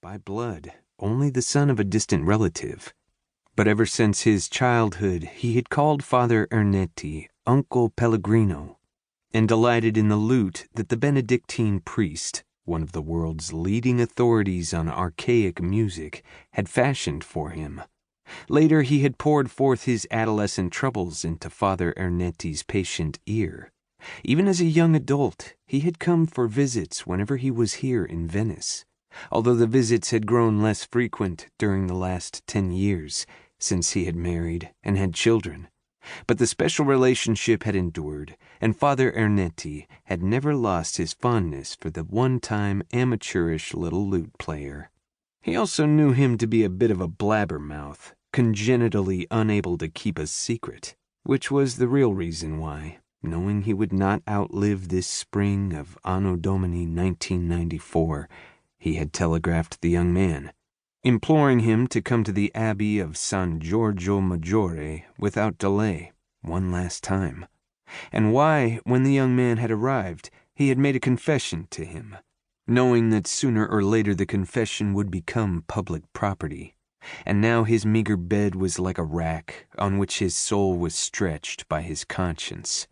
by blood, only the son of a distant relative. But ever since his childhood, he had called Father Ernetti Uncle Pellegrino, and delighted in the lute that the Benedictine priest, one of the world's leading authorities on archaic music, had fashioned for him. Later he had poured forth his adolescent troubles into Father Ernetti's patient ear. Even as a young adult, he had come for visits whenever he was here in Venice, although the visits had grown less frequent during the last 10 years, since he had married and had children. But the special relationship had endured, and Father Ernetti had never lost his fondness for the one-time amateurish little lute player. He also knew him to be a bit of a blabbermouth, congenitally unable to keep a secret, which was the real reason why, knowing he would not outlive this spring of Anno Domini 1994, he had telegraphed the young man, imploring him to come to the Abbey of San Giorgio Maggiore without delay, one last time, and why, when the young man had arrived, he had made a confession to him, knowing that sooner or later the confession would become public property, and now his meager bed was like a rack on which his soul was stretched by his conscience.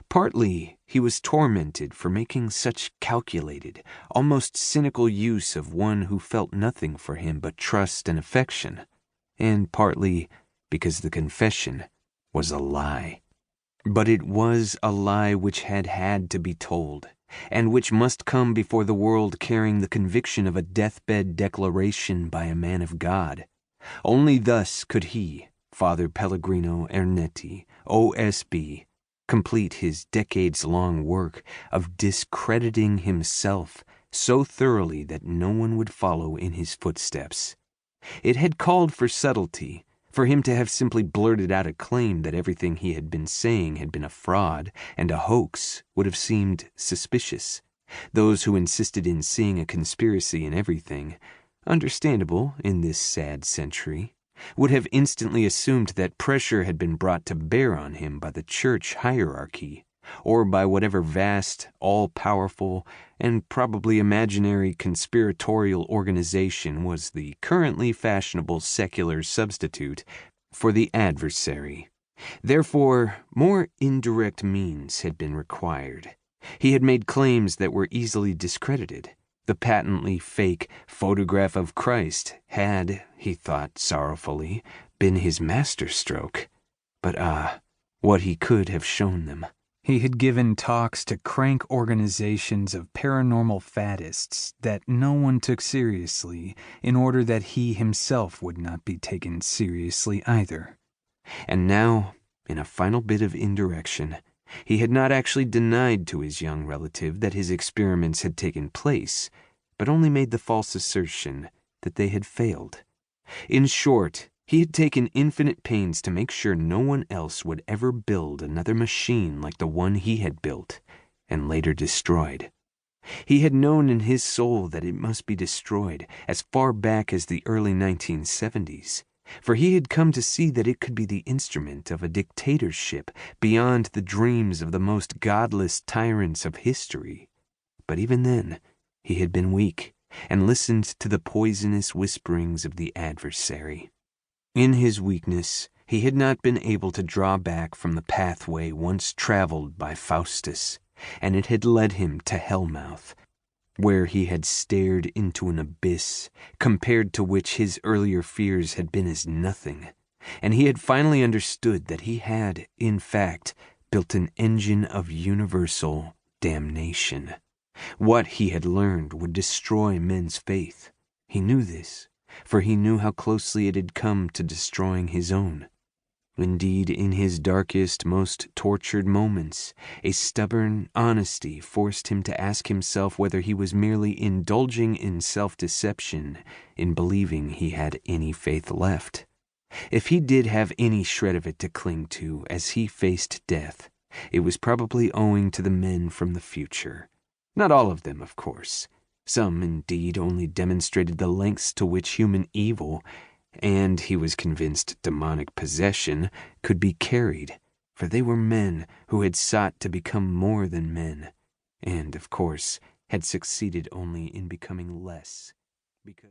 Partly, he was tormented for making such calculated, almost cynical use of one who felt nothing for him but trust and affection, and partly because the confession was a lie. But it was a lie which had to be told, and which must come before the world carrying the conviction of a deathbed declaration by a man of God. Only thus could he, Father Pellegrino Ernetti, OSB, complete his decades-long work of discrediting himself so thoroughly that no one would follow in his footsteps. It had called for subtlety, for him to have simply blurted out a claim that everything he had been saying had been a fraud and a hoax would have seemed suspicious. Those who insisted in seeing a conspiracy in everything, understandable in this sad century, would have instantly assumed that pressure had been brought to bear on him by the church hierarchy, or by whatever vast, all-powerful, and probably imaginary conspiratorial organization was the currently fashionable secular substitute for the adversary. Therefore, more indirect means had been required. He had made claims that were easily discredited. The patently fake photograph of Christ had, he thought sorrowfully, been his masterstroke. But what he could have shown them. He had given talks to crank organizations of paranormal faddists that no one took seriously in order that he himself would not be taken seriously either. And now, in a final bit of indirection, he had not actually denied to his young relative that his experiments had taken place, but only made the false assertion that they had failed. In short, he had taken infinite pains to make sure no one else would ever build another machine like the one he had built and later destroyed. He had known in his soul that it must be destroyed as far back as the early 1970s. For he had come to see that it could be the instrument of a dictatorship beyond the dreams of the most godless tyrants of history. But even then, he had been weak and listened to the poisonous whisperings of the adversary. In his weakness, he had not been able to draw back from the pathway once traveled by Faustus, and it had led him to Hellmouth, where he had stared into an abyss compared to which his earlier fears had been as nothing, and he had finally understood that he had, in fact, built an engine of universal damnation. What he had learned would destroy men's faith. He knew this, for he knew how closely it had come to destroying his own. Indeed, in his darkest, most tortured moments, a stubborn honesty forced him to ask himself whether he was merely indulging in self-deception in believing he had any faith left. If he did have any shred of it to cling to as he faced death, it was probably owing to the men from the future. Not all of them, of course. Some, indeed, only demonstrated the lengths to which human evil, and he was convinced demonic possession, could be carried, for they were men who had sought to become more than men, and, of course, had succeeded only in becoming less, because